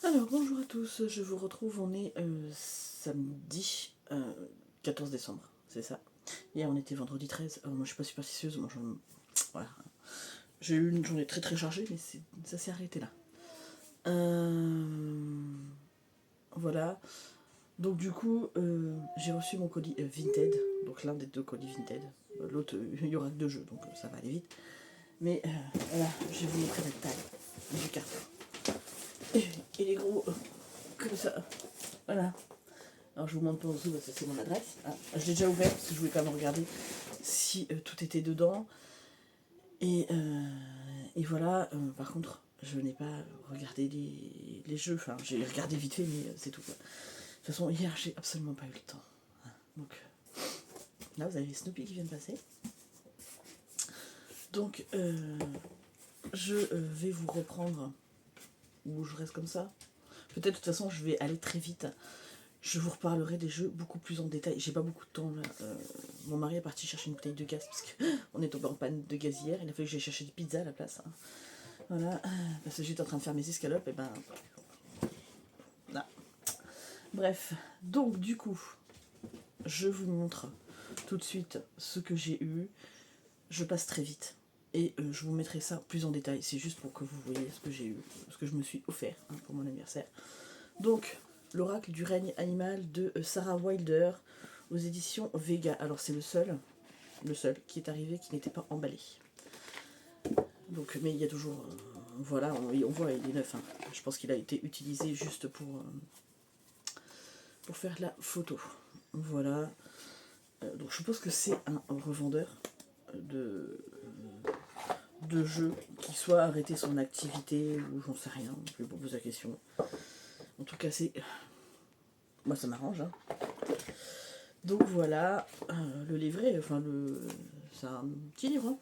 Alors, bonjour à tous, je vous retrouve, on est samedi 14 décembre, c'est ça. Hier on était vendredi 13, alors moi je suis pas superstitieuse, voilà. J'ai eu une journée très très chargée, mais ça s'est arrêté là. Voilà, donc du coup j'ai reçu mon colis Vinted, donc l'un des deux colis Vinted. L'autre, il y aura que deux jeux, donc ça va aller vite. Mais voilà, je vais vous montrer la taille du carton. Il est gros, comme ça, voilà. Alors je vous montre pas en dessous parce que c'est mon adresse. Ah, je l'ai déjà ouvert parce que je voulais quand même regarder si tout était dedans. Et voilà, par contre, je n'ai pas regardé les jeux. Enfin, j'ai regardé vite fait, mais c'est tout. Quoi. De toute façon, hier, j'ai absolument pas eu le temps. Donc là, vous avez les Snoopy qui viennent passer. Donc, je vais vous reprendre. Ou je reste comme ça. Peut-être de toute façon, je vais aller très vite. Je vous reparlerai des jeux beaucoup plus en détail. J'ai pas beaucoup de temps là. Mon mari est parti chercher une bouteille de gaz parce qu'on est tombé en panne de gaz hier. Il a fallu que j'aille chercher des pizzas à la place. Hein. Voilà. Parce que j'étais en train de faire mes escalopes et ben. Là. Bref. Donc du coup, je vous montre tout de suite ce que j'ai eu. Je passe très vite. Et je vous mettrai ça plus en détail. C'est juste pour que vous voyez ce que j'ai eu. Ce que je me suis offert hein, pour mon anniversaire. Donc, l'oracle du règne animal de Sarah Wilder aux éditions Vega. Alors c'est le seul qui est arrivé qui n'était pas emballé. Donc, mais il y a toujours, voilà, on voit il est neuf. Hein. Je pense qu'il a été utilisé juste pour faire la photo. Voilà. Donc je suppose que c'est un revendeur de jeux qui soit arrêté son activité ou j'en sais rien. Je vais vous poser la question. En tout cas, c'est moi ça m'arrange. Hein. Donc voilà, le livret, c'est un petit livre. Hein.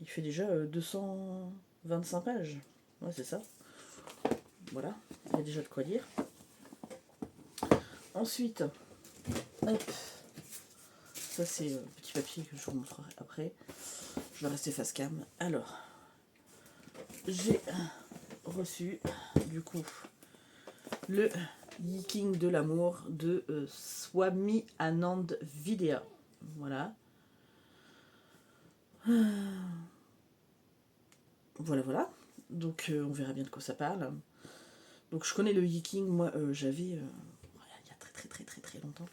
Il fait déjà 225 pages. Ouais, c'est ça. Voilà, il y a déjà de quoi lire. Ensuite, hop, ça c'est petit papier que je vous montrerai après. Je vais rester face cam. Alors, j'ai reçu du coup le Yiking de l'amour de Swami Anand Vidya. Voilà. Voilà. Donc on verra bien de quoi ça parle. Donc je connais le Yiking, moi j'avais il y a très longtemps.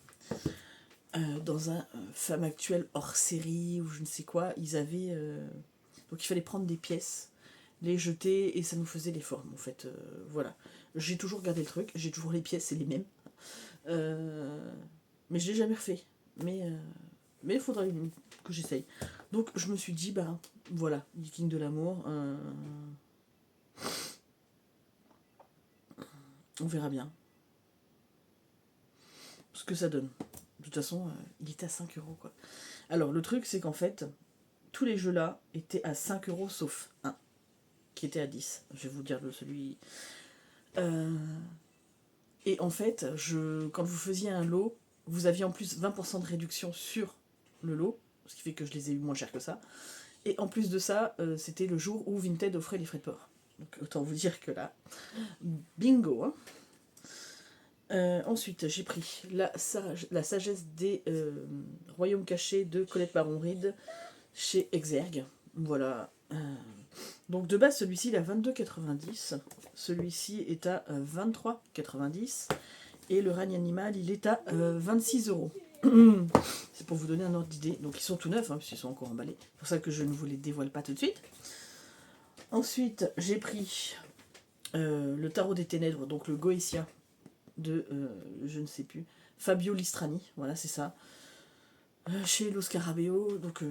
Dans un Femme Actuelle hors série ou je ne sais quoi, ils avaient. Donc il fallait prendre des pièces, les jeter et ça nous faisait les formes en fait. Voilà. J'ai toujours gardé le truc, j'ai toujours les pièces, c'est les mêmes. Mais je l'ai jamais refait. Mais il faudrait que j'essaye. Donc je me suis dit, bah voilà, Viking de l'amour. On verra bien ce que ça donne. De toute façon, il était à 5 € quoi. Alors le truc c'est qu'en fait, tous les jeux là étaient à 5 € sauf un qui était à 10. Je vais vous dire celui. Et en fait, quand vous faisiez un lot, vous aviez en plus 20% de réduction sur le lot, ce qui fait que je les ai eu moins cher que ça. Et en plus de ça, c'était le jour où Vinted offrait les frais de port. Donc autant vous dire que là, bingo. Hein. Ensuite, j'ai pris la sagesse des royaumes cachés de Colette Baron-Reed chez Exergue. Voilà. Donc de base, celui-ci il est à 22,90. Celui-ci est à 23,90. Et le règne animal, il est à 26 €. C'est pour vous donner un ordre d'idée. Donc ils sont tout neufs, hein, puisqu'ils sont encore emballés. C'est pour ça que je ne vous les dévoile pas tout de suite. Ensuite, j'ai pris le tarot des ténèbres, donc le Goétia de, je ne sais plus, Fabio Listrani. Voilà, c'est ça. Chez Lo Scarabeo, donc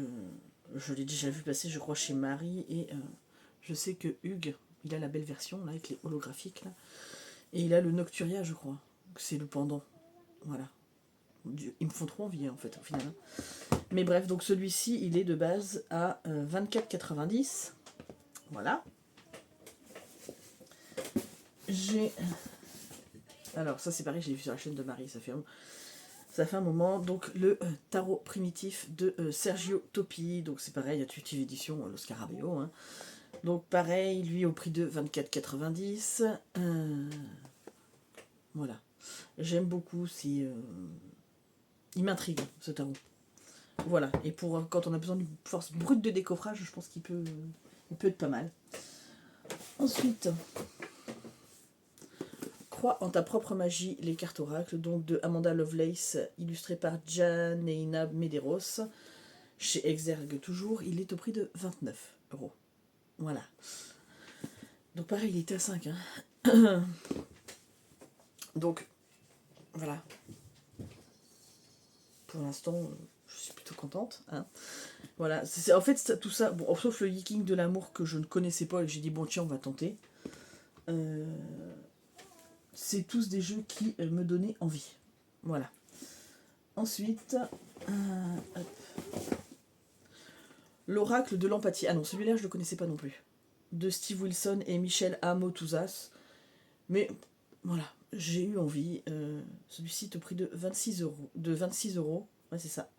je l'ai déjà vu passer, je crois, chez Marie. Et je sais que Hugues, il a la belle version, là, avec les holographiques. Là, et il a le Nocturia, je crois. C'est le pendant. Voilà. Ils me font trop envie en fait au final. Mais bref, donc celui-ci il est de base à 24,90. Voilà. J'ai. Alors ça c'est pareil, j'ai vu sur la chaîne de Marie, ça fait un moment. Donc le tarot primitif de Sergio Topi. Donc c'est pareil, intuitive édition, le Scarabeo. Hein. Donc pareil, lui au prix de 24,90. Voilà. J'aime beaucoup, il m'intrigue ce tarot. Voilà, et pour quand on a besoin d'une force brute de décoffrage, je pense qu'il peut être pas mal. Ensuite, Crois en ta propre magie, les cartes oracles, donc de Amanda Lovelace, illustré par Janeina Medeiros, chez Exergue toujours, il est au prix de 29 €. Voilà. Donc pareil, il était à 5. Hein. Donc, voilà. Pour l'instant, je suis plutôt contente. Hein. Voilà. En fait, tout ça, bon, sauf le Yiking de l'amour que je ne connaissais pas et que j'ai dit, bon tiens, on va tenter. C'est tous des jeux qui me donnaient envie. Voilà. Ensuite, l'oracle de l'empathie. Ah non, celui-là, je ne le connaissais pas non plus. De Steve Wilson et Michel Amotouzas. Mais voilà, j'ai eu envie. Celui-ci est au prix de 26 €. De 26 €. Ouais, c'est ça.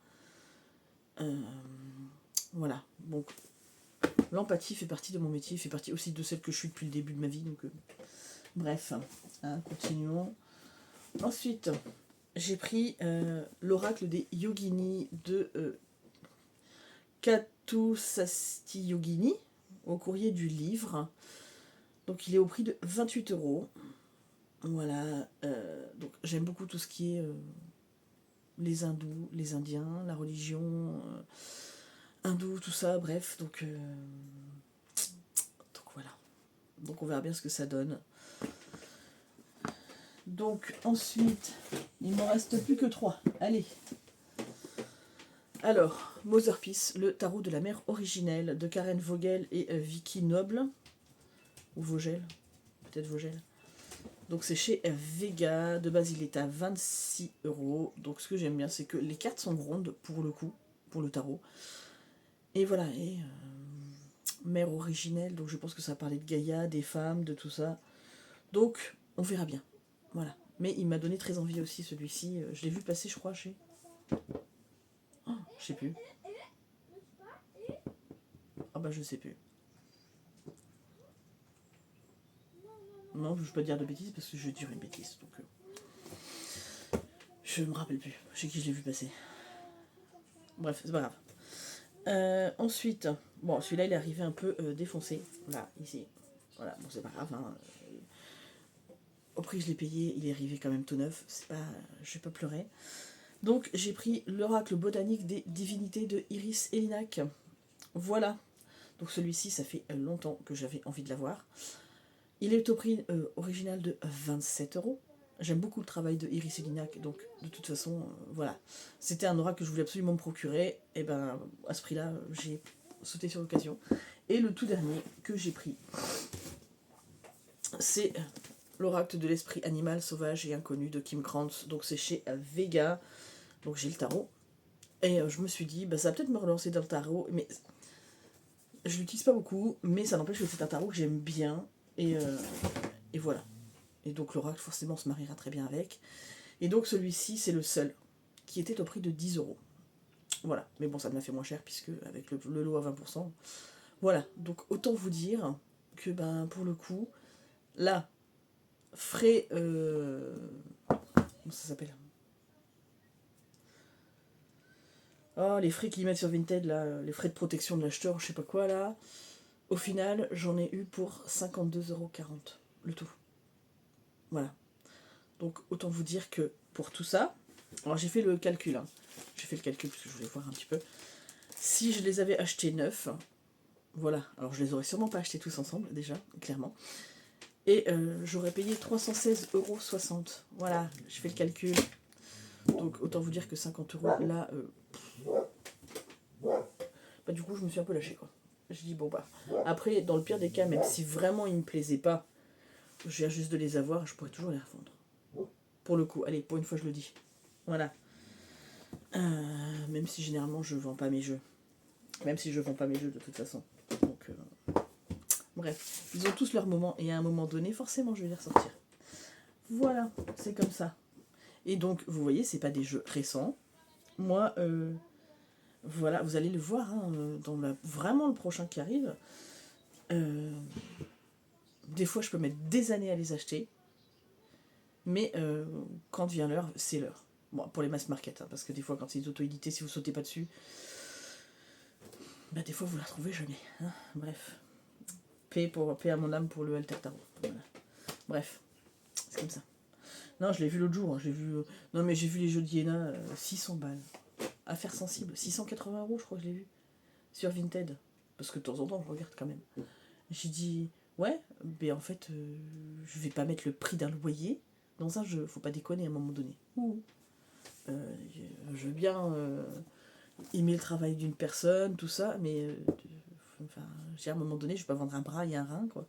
Voilà. Donc, l'empathie fait partie de mon métier, fait partie aussi de celle que je suis depuis le début de ma vie. Donc, bref, hein, continuons. Ensuite, j'ai pris l'oracle des yoginis de Katusasti Yogini au courrier du livre. Donc il est au prix de 28 €. Voilà. Donc j'aime beaucoup tout ce qui est les hindous, les indiens, la religion hindoue, tout ça, bref. Donc voilà. Donc on verra bien ce que ça donne. Donc ensuite, il m'en reste plus que 3. Allez. Alors, Motherpiece, le tarot de la mer originelle de Karen Vogel et Vicky Noble. Ou Vogel, peut-être Vogel. Donc c'est chez Vega. De base, il est à 26 €. Donc ce que j'aime bien, c'est que les cartes sont rondes pour le coup, pour le tarot. Et voilà, et mer originelle, donc je pense que ça parlait de Gaïa, des femmes, de tout ça. Donc, on verra bien. Voilà. Mais il m'a donné très envie aussi, celui-ci. Je l'ai vu passer, je crois, chez... Oh, je sais plus. Ah bah, je sais plus. Non, je ne veux pas dire de bêtises, parce que je vais dire une bêtise. Donc, je me rappelle plus. Chez qui je l'ai vu passer. Bref, c'est pas grave. Ensuite, bon, celui-là, il est arrivé un peu défoncé. Là, ici. Voilà, bon, c'est pas grave. Hein. Au prix que je l'ai payé, il est arrivé quand même tout neuf. C'est pas, je vais pas pleurer. Donc, j'ai pris l'oracle botanique des divinités de Iris Elinac. Voilà. Donc, celui-ci, ça fait longtemps que j'avais envie de l'avoir. Il est au prix original de 27 €. J'aime beaucoup le travail de Iris Elinac, donc de toute façon, voilà. C'était un oracle que je voulais absolument me procurer, et ben à ce prix-là, j'ai sauté sur l'occasion. Et le tout dernier que j'ai pris, c'est l'oracle de l'esprit animal sauvage et inconnu de Kim Krantz, donc c'est chez Vega, donc j'ai le tarot. Et je me suis dit, bah, ça va peut-être me relancer dans le tarot, mais je l'utilise pas beaucoup, mais ça n'empêche que c'est un tarot que j'aime bien, et voilà. Et donc l'oracle forcément se mariera très bien avec. Et donc celui-ci, c'est le seul qui était au prix de 10 €. Voilà, mais bon, ça m'a fait moins cher puisque avec le lot à 20%. Voilà, donc autant vous dire que ben pour le coup, là, frais... comment ça s'appelle? Oh, les frais qu'ils mettent sur Vinted, là, les frais de protection de l'acheteur, je sais pas quoi, là. Au final, j'en ai eu pour 52,40 € le tout. Voilà. Donc autant vous dire que pour tout ça, alors j'ai fait le calcul, hein. J'ai fait le calcul parce que je voulais voir un petit peu. Si je les avais achetés neufs, voilà, alors je les aurais sûrement pas achetés tous ensemble déjà, clairement. Et j'aurais payé 316,60 €. Voilà, je fais le calcul. Donc autant vous dire que 50 € là, bah, du coup je me suis un peu lâchée quoi. Je dis bon bah, après dans le pire des cas, même si vraiment ils me plaisaient pas, je viens juste de les avoir, je pourrais toujours les refondre. Pour le coup, allez, pour une fois je le dis. Voilà. Même si généralement je vends pas mes jeux. Même si je vends pas mes jeux de toute façon. Donc, bref, ils ont tous leur moment et à un moment donné, forcément, je vais les ressortir. Voilà, c'est comme ça. Et donc, vous voyez, c'est pas des jeux récents. Moi, voilà, vous allez le voir hein, dans vraiment le prochain qui arrive. Des fois, je peux mettre des années à les acheter. Mais quand vient l'heure, c'est l'heure. Bon, pour les mass market, hein, parce que des fois, quand c'est des auto-édités, si vous sautez pas dessus, bah, des fois, vous la trouvez jamais. Hein. Bref. Paix à mon âme pour le Alter Tarot. Voilà. Bref, c'est comme ça. Non, je l'ai vu l'autre jour. Hein, non, mais j'ai vu les jeux d'Iéna, 600 balles. Affaire sensible. 680 €, je crois que je l'ai vu. Sur Vinted. Parce que de temps en temps, je regarde quand même. J'ai dit, ouais, mais en fait, je vais pas mettre le prix d'un loyer dans un jeu. Faut pas déconner à un moment donné. Je veux bien aimer le travail d'une personne, tout ça, mais enfin, à un moment donné, je vais pas vendre un bras et un rein, quoi.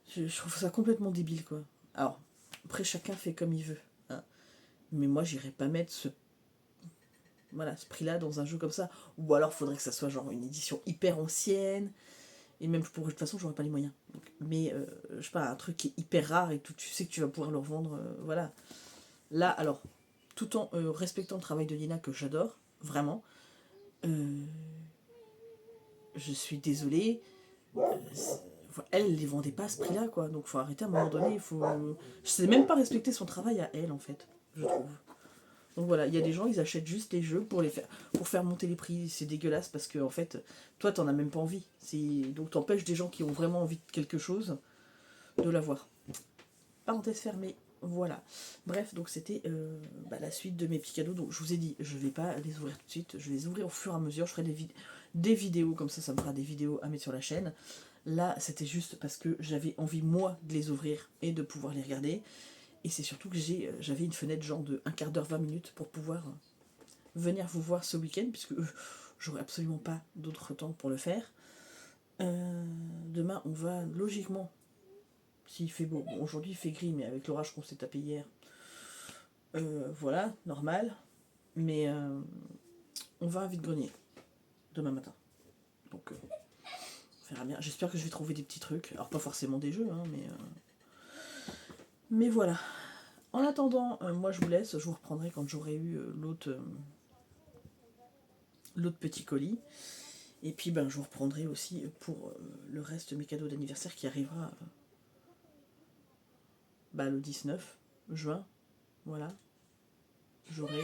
Je trouve ça complètement débile, quoi. Alors, après, chacun fait comme il veut. Hein. Mais moi, j'irais pas mettre ce prix-là dans un jeu comme ça. Ou alors, faudrait que ça soit genre une édition hyper ancienne. Et même, de toute façon, j'aurais pas les moyens. Donc, mais, je sais pas, un truc qui est hyper rare et tout, tu sais que tu vas pouvoir le revendre, voilà. Là, alors, tout en respectant le travail de Lina, que j'adore, vraiment, je suis désolée, elle les vendait pas à ce prix-là, quoi. Donc faut arrêter à un moment donné. Je sais même pas respecter son travail à elle, en fait, je trouve. Donc voilà, il y a des gens, ils achètent juste les jeux pour faire monter les prix. C'est dégueulasse parce que en fait, toi, t'en as même pas envie. Donc t'empêches des gens qui ont vraiment envie de quelque chose de l'avoir. Parenthèse fermée. Voilà. Bref, donc c'était la suite de mes petits cadeaux. Donc je vous ai dit, je vais pas les ouvrir tout de suite. Je vais les ouvrir au fur et à mesure. Je ferai des vidéos, comme ça me fera des vidéos à mettre sur la chaîne. Là, c'était juste parce que j'avais envie, moi, de les ouvrir et de pouvoir les regarder. Et c'est surtout que j'avais une fenêtre genre de un quart d'heure, 20 minutes pour pouvoir venir vous voir ce week-end, puisque j'aurai absolument pas d'autre temps pour le faire. Demain, on va logiquement, s'il fait beau, bon, aujourd'hui il fait gris, mais avec l'orage qu'on s'est tapé hier, voilà, normal. Mais on va à vide-grenier demain matin. Donc, on verra bien. J'espère que je vais trouver des petits trucs. Alors, pas forcément des jeux, hein, mais voilà. En attendant, moi je vous laisse. Je vous reprendrai quand j'aurai eu l'autre petit colis. Et puis, je vous reprendrai aussi pour le reste de mes cadeaux d'anniversaire qui arrivera le 19 juin. Voilà. J'aurai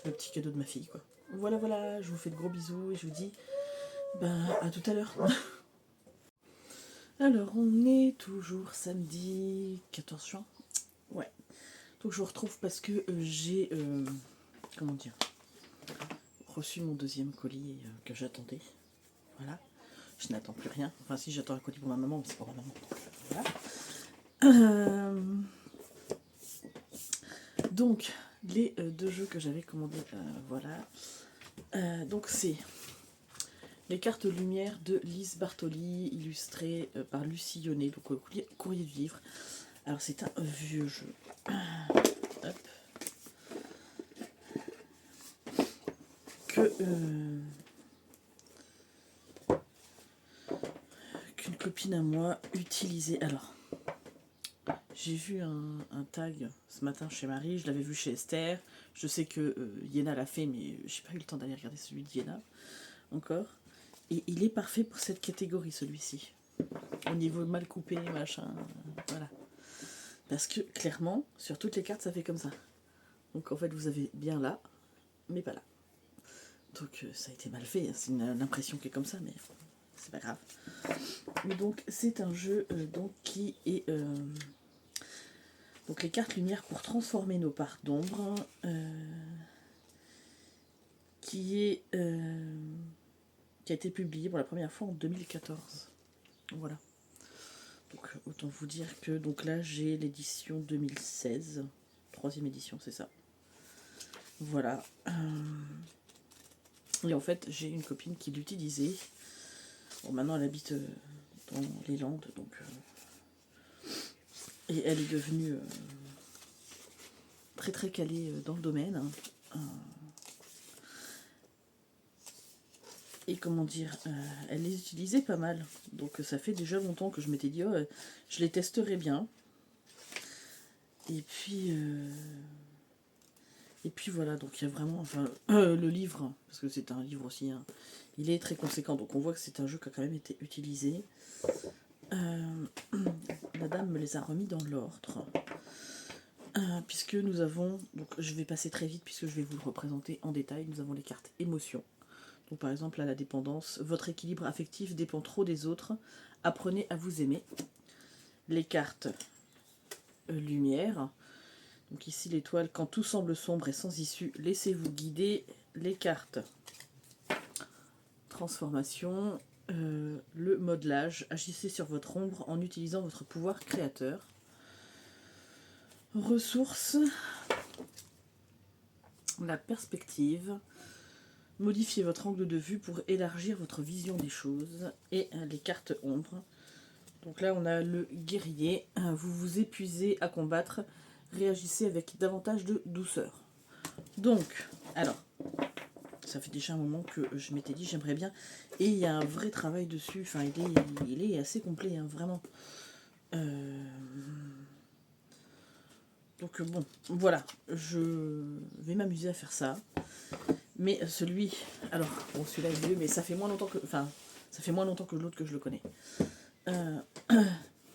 le petit cadeau de ma fille, quoi. Voilà, je vous fais de gros bisous et je vous dis à tout à l'heure. Alors, on est toujours samedi 14 juin. Ouais. Donc, je vous retrouve parce que j'ai, reçu mon deuxième colis que j'attendais. Voilà. Je n'attends plus rien. Enfin, si, j'attends un colis pour ma maman, mais c'est pour ma maman. Voilà. Donc, les deux jeux que j'avais commandés, voilà. Donc, c'est les cartes lumière de Lise Bartoli, illustrées par Lucie Yonnet, donc courrier du livre. Alors, c'est un vieux jeu. Hop. Qu'une copine à moi utilisait. Alors, j'ai vu un tag ce matin chez Marie, je l'avais vu chez Esther. Je sais que Yéna l'a fait, mais j'ai pas eu le temps d'aller regarder celui de Yéna encore. Et il est parfait pour cette catégorie, celui-ci. Au niveau mal coupé, machin, voilà. Parce que clairement, sur toutes les cartes, ça fait comme ça. Donc en fait, vous avez bien là, mais pas là. Donc ça a été mal fait, c'est une impression qui est comme ça, mais c'est pas grave. Mais donc c'est un jeu qui est donc les cartes lumière pour transformer nos parts d'ombre, qui a été publié pour la première fois en 2014. Voilà. Donc autant vous dire que donc là j'ai l'édition 2016, troisième édition, c'est ça. Voilà. Et en fait j'ai une copine qui l'utilisait. Bon, maintenant elle habite dans les Landes, donc et elle est devenue très très calée dans le domaine. Et comment dire, elle les utilisait pas mal. Donc ça fait déjà longtemps que je m'étais dit, je les testerai bien. Et puis Et puis voilà, donc il y a vraiment, enfin, le livre, parce que c'est un livre aussi, hein, il est très conséquent, donc on voit que c'est un jeu qui a quand même été utilisé. La dame me les a remis dans l'ordre. Puisque nous avons, donc je vais passer très vite puisque je vais vous le représenter en détail, nous avons les cartes émotions. Donc par exemple, à la dépendance, votre équilibre affectif dépend trop des autres, apprenez à vous aimer. Les cartes lumière, donc ici l'étoile, quand tout semble sombre et sans issue, laissez-vous guider. Les cartes transformation, le modelage, agissez sur votre ombre en utilisant votre pouvoir créateur. Ressources, la perspective, modifiez votre angle de vue pour élargir votre vision des choses. Et les cartes ombre. Donc là on a le guerrier, vous vous épuisez à combattre, réagissez avec davantage de douceur. Donc, alors, ça fait déjà un moment que je m'étais dit j'aimerais bien, et il y a un vrai travail dessus, enfin il est assez complet, hein, vraiment. Donc bon, voilà, je vais m'amuser à faire ça. Mais celui, alors, bon celui-là est vieux, mais ça fait moins longtemps que, enfin, ça fait moins longtemps que l'autre que je le connais.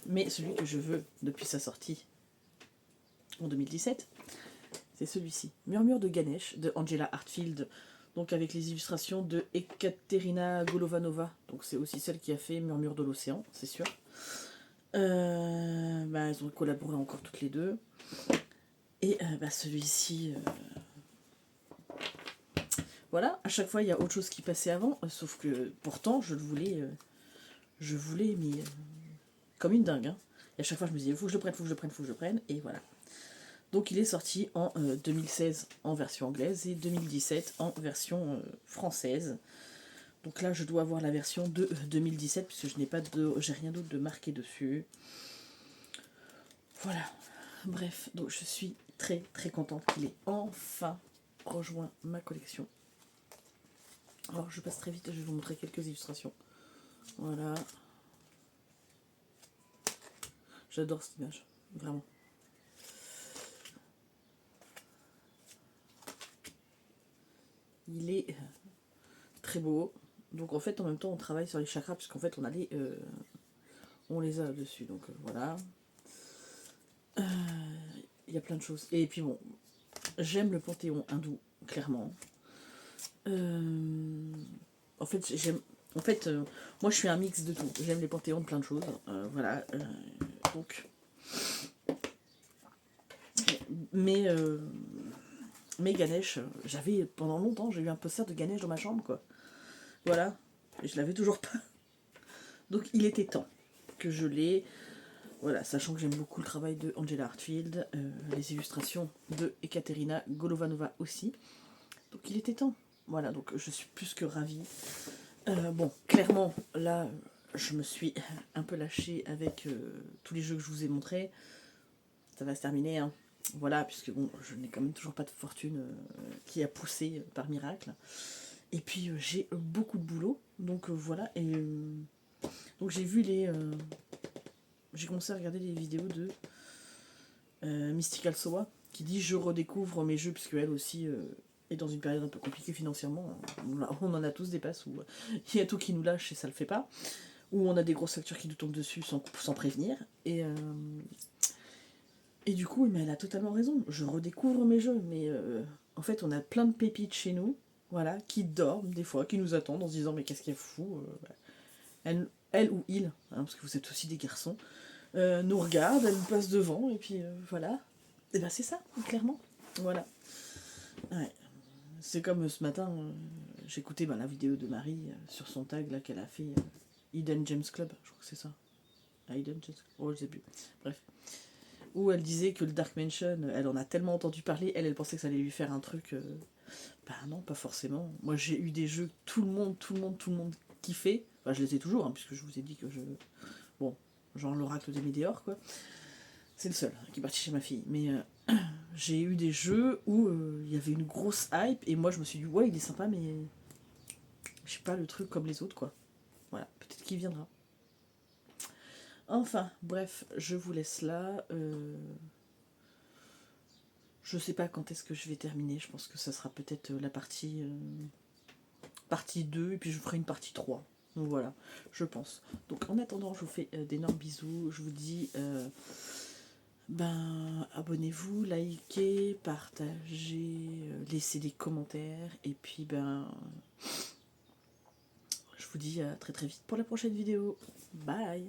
Mais celui que je veux depuis sa sortie en 2017, c'est celui-ci. Murmure de Ganesh de Angela Hartfield, donc avec les illustrations de Ekaterina Golovanova. Donc c'est aussi celle qui a fait Murmure de l'océan, c'est sûr. Elles ont collaboré encore toutes les deux. Et celui-ci, voilà, à chaque fois il y a autre chose qui passait avant, sauf que pourtant je le voulais, mais comme une dingue. Hein. Et à chaque fois je me disais, faut que je le prenne, faut que je le prenne, faut que je le prenne, et voilà. Donc il est sorti en 2016 en version anglaise et 2017 en version française. Donc là je dois avoir la version de 2017 puisque je n'ai pas j'ai rien d'autre de marqué dessus. Voilà. Bref, donc je suis très très contente qu'il ait enfin rejoint ma collection. Alors je passe très vite, je vais vous montrer quelques illustrations. Voilà. J'adore cette image, vraiment. Il est très beau. Donc en fait en même temps on travaille sur les chakras puisqu'en fait on les a dessus. Donc voilà. Il y a plein de choses. Et puis bon, j'aime le panthéon hindou, clairement. En fait, moi je suis un mix de tout. J'aime les panthéons de plein de choses. Voilà. Donc. Mais Ganesh, j'avais pendant longtemps, j'ai eu un poster de Ganesh dans ma chambre, quoi. Voilà. Et je l'avais toujours pas. Donc il était temps que je l'ai. Voilà, sachant que j'aime beaucoup le travail de Angela Hartfield, les illustrations de Ekaterina Golovanova aussi. Donc il était temps. Voilà, donc je suis plus que ravie. Bon, clairement, là, je me suis un peu lâchée avec tous les jeux que je vous ai montrés. Ça va se terminer, hein. Voilà, puisque bon, je n'ai quand même toujours pas de fortune qui a poussé par miracle. Et puis j'ai beaucoup de boulot, donc voilà. Et donc j'ai vu j'ai commencé à regarder les vidéos de Mystical Soa qui dit je redécouvre mes jeux puisque elle aussi est dans une période un peu compliquée financièrement. On en a tous des passes où il y a tout qui nous lâche et ça le fait pas, où on a des grosses factures qui nous tombent dessus sans prévenir. Et du coup, mais elle a totalement raison. Je redécouvre mes jeux, mais en fait on a plein de pépites chez nous, voilà, qui dorment des fois, qui nous attendent en se disant mais qu'est-ce qu'elle fout elle ou il, hein, parce que vous êtes aussi des garçons. Nous regarde, elle nous passe devant, et puis voilà. Et ben c'est ça, clairement. Voilà. Ouais. C'est comme ce matin, j'écoutais la vidéo de Marie sur son tag là qu'elle a fait Hidden James Club, je crois que c'est ça. Hidden James Club, oh je sais plus. Bref. Où elle disait que le Dark Mansion, elle en a tellement entendu parler, elle pensait que ça allait lui faire un truc. Bah non, pas forcément. Moi j'ai eu des jeux que tout le monde kiffait. Enfin, je les ai toujours, hein, puisque je vous ai dit que je. Bon, genre l'oracle des Médéors, quoi. C'est le seul qui est parti chez ma fille. Mais j'ai eu des jeux où il y avait une grosse hype et moi je me suis dit ouais il est sympa mais je sais pas le truc comme les autres quoi. Voilà, peut-être qu'il viendra. Enfin, bref, je vous laisse là. Je sais pas quand est-ce que je vais terminer, je pense que ça sera peut-être la partie 2 et puis je ferai une partie 3. Donc voilà, je pense. Donc en attendant, je vous fais d'énormes bisous. Je vous dis, abonnez-vous, likez, partagez, laissez des commentaires. Et puis, je vous dis à très très vite pour la prochaine vidéo. Bye!